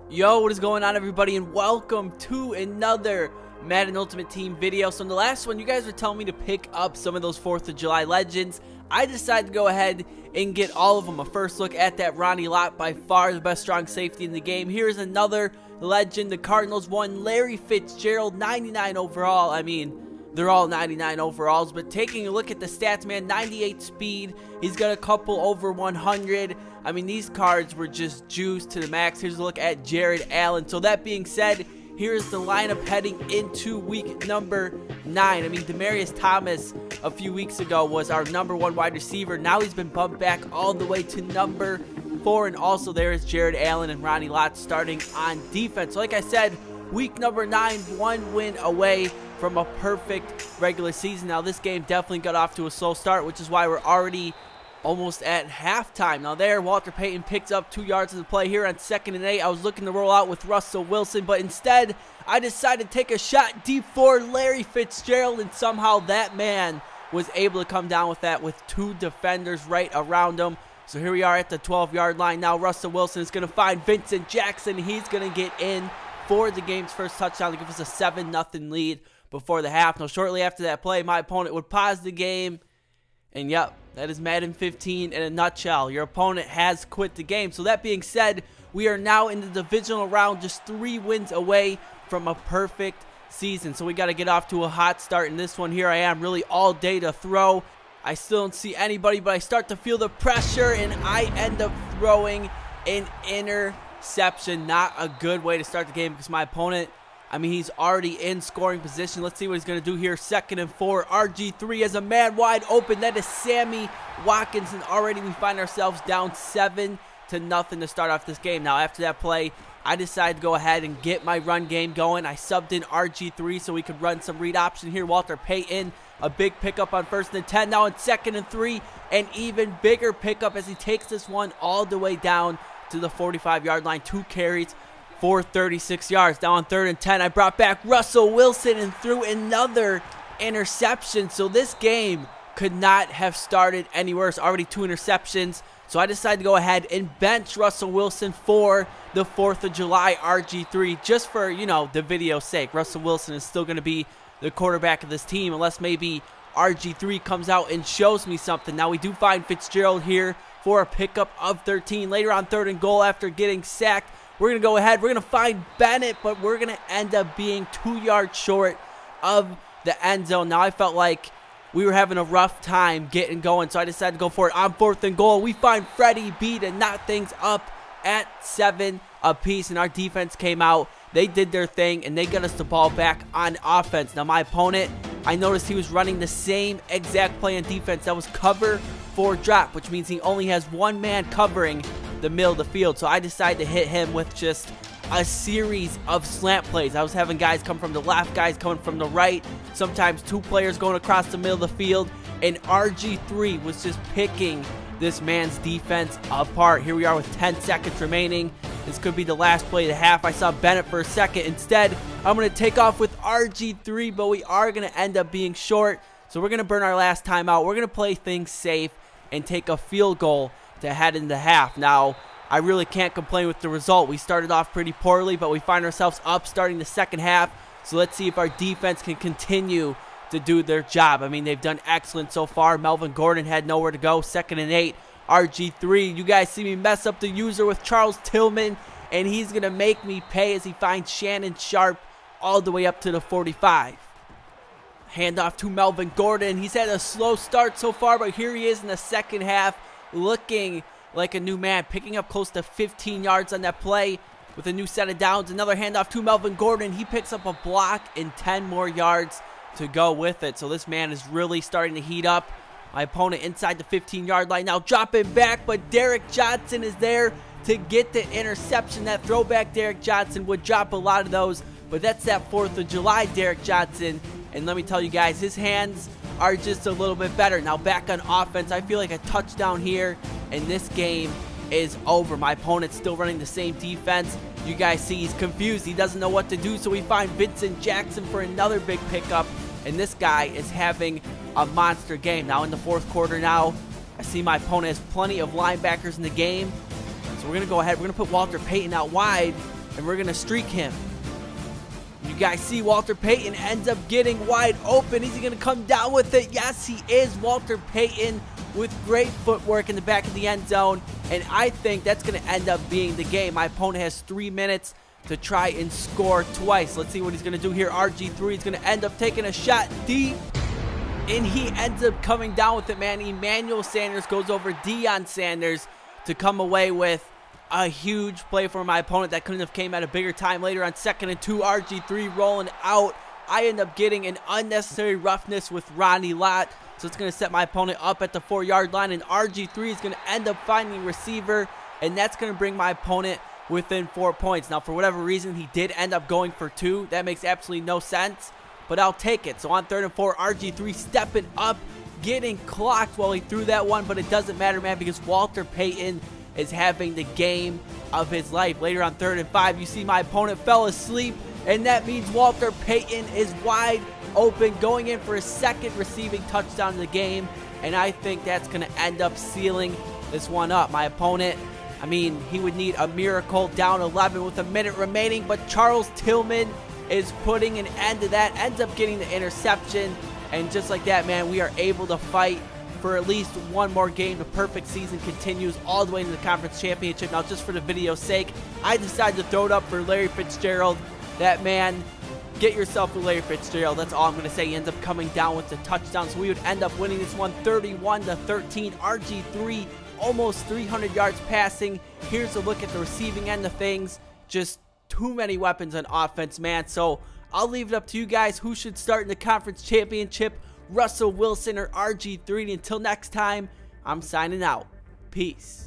Yo, what is going on, everybody, and welcome to another Madden Ultimate Team video. So in the last one, you guys were telling me to pick up some of those 4th of July legends. I decided to go ahead and get all of them. A first look at that Ronnie Lott, by far the best strong safety in the game. Here's another legend. The Cardinals won Larry Fitzgerald, 99 overall. I mean, they're all 99 overalls, but taking a look at the stats, man, 98 speed. He's got a couple over 100. I mean, these cards were just juiced to the max. Here's a look at Jared Allen. So that being said, here's the lineup heading into week number 9. I mean, Demaryius Thomas a few weeks ago was our #1 wide receiver. Now he's been bumped back all the way to number 4. And also there is Jared Allen and Ronnie Lott starting on defense. So like I said, week number 9, 1 win away from a perfect regular season. Now this game definitely got off to a slow start, which is why we're already almost at halftime. Now there, Walter Payton picks up 2 yards of the play here on 2nd and 8. I was looking to roll out with Russell Wilson, but instead I decided to take a shot deep for Larry Fitzgerald, and somehow that man was able to come down with that with 2 defenders right around him. So here we are at the 12-yard line. Now Russell Wilson is going to find Vincent Jackson. He's going to get in for the game's first touchdown to give us a 7-0 lead before the half. Now shortly after that play, my opponent would pause the game, and yep, that is Madden 15 in a nutshell. Your opponent has quit the game. So that being said, we are now in the divisional round, just 3 wins away from a perfect season. So we got to get off to a hot start in this one. Here I am, really all day to throw. I still don't see anybody, but I start to feel the pressure, and I end up throwing an interception. Not a good way to start the game because my opponent, I mean, he's already in scoring position. Let's see what he's going to do here. 2nd and 4. RG3 has a man wide open. That is Sammy Watkins. And already we find ourselves down 7-0 to start off this game. Now, after that play, I decided to go ahead and get my run game going. I subbed in RG3 so we could run some read option here. Walter Payton, a big pickup on 1st and 10. Now on 2nd and 3, an even bigger pickup as he takes this one all the way down to the 45-yard line. 2 carries for 36 yards. Now on 3rd and 10, I brought back Russell Wilson and threw another interception. So this game could not have started any worse. Already 2 interceptions. So I decided to go ahead and bench Russell Wilson for the 4th of July RG3, just for, you know, the video's sake. Russell Wilson is still going to be the quarterback of this team unless maybe RG3 comes out and shows me something. Now we do find Fitzgerald here for a pickup of 13. Later on 3rd and goal, after getting sacked, we're going to go ahead, we're going to find Bennett, but we're going to end up being 2 yards short of the end zone. Now, I felt like we were having a rough time getting going, so I decided to go for it on 4th and goal. We find Freddie B to knot things up at 7 apiece, and our defense came out. They did their thing, and they got us the ball back on offense. Now, my opponent, I noticed he was running the same exact play on defense. That was cover 4 drop, which means he only has 1 man covering the middle of the field. So I decided to hit him with just a series of slant plays. I was having guys come from the left, guys coming from the right, sometimes 2 players going across the middle of the field, and RG3 was just picking this man's defense apart. Here we are with 10 seconds remaining. This could be the last play of the half. I saw Bennett for a second. Instead, I'm going to take off with RG3, but we are going to end up being short. So we're going to burn our last timeout. We're going to play things safe and take a field goal to head into half. Now, I really can't complain with the result. We started off pretty poorly, but we find ourselves up starting the second half. So let's see if our defense can continue to do their job. I mean, they've done excellent so far. Melvin Gordon had nowhere to go. 2nd and 8. RG3. You guys see me mess up the user with Charles Tillman, and he's going to make me pay as he finds Shannon Sharp all the way up to the 45. Handoff to Melvin Gordon. He's had a slow start so far, but here he is in the second half, looking like a new man, picking up close to 15 yards on that play with a new set of downs. Another handoff to Melvin Gordon. He picks up a block and 10 more yards to go with it. So this man is really starting to heat up. My opponent inside the 15-yard line now, dropping back, but Derek Johnson is there to get the interception. That throwback Derek Johnson would drop a lot of those, but that's that 4th of July Derek Johnson. And let me tell you guys, his hands are just a little bit better. Now back on offense, I feel like a touchdown here, and this game is over. My opponent's still running the same defense. You guys see he's confused. He doesn't know what to do, so we find Vincent Jackson for another big pickup, and this guy is having a monster game. Now in the 4th quarter now, I see my opponent has plenty of linebackers in the game, so we're going to go ahead. We're going to put Walter Payton out wide, and we're going to streak him. You guys see Walter Payton ends up getting wide open. Is he going to come down with it? Yes, he is. Walter Payton with great footwork in the back of the end zone. And I think that's going to end up being the game. My opponent has 3 minutes to try and score twice. Let's see what he's going to do here. RG3 is going to end up taking a shot deep. And he ends up coming down with it, man. Emmanuel Sanders goes over Deion Sanders to come away with a huge play for my opponent that couldn't have came at a bigger time. Later on 2nd and 2, RG3 rolling out. I end up getting an unnecessary roughness with Ronnie Lott. So it's going to set my opponent up at the 4-yard line. And RG3 is going to end up finding receiver. And that's going to bring my opponent within 4 points. Now, for whatever reason, he did end up going for 2. That makes absolutely no sense, but I'll take it. So on 3rd and 4, RG3 stepping up, getting clocked while he threw that one, but it doesn't matter, man, because Walter Payton is having the game of his life. Later on 3rd and 5, you see my opponent fell asleep, and that means Walter Payton is wide open, going in for his 2nd receiving touchdown of the game, and I think that's going to end up sealing this one up. My opponent, I mean, he would need a miracle, down 11 with a minute remaining, but Charles Tillman is putting an end to that, ends up getting the interception, and just like that, man, we are able to fight for at least one more game. The perfect season continues all the way into the conference championship. Now, just for the video's sake, I decided to throw it up for Larry Fitzgerald. That man, get yourself a Larry Fitzgerald. That's all I'm going to say. He ends up coming down with the touchdown, so we would end up winning this one 31-13. RG3 almost 300 yards passing. Here's a look at the receiving end of things. Just too many weapons on offense, man. So I'll leave it up to you guys who should start in the conference championship, Russell Wilson or RG3. Until next time, I'm signing out. Peace.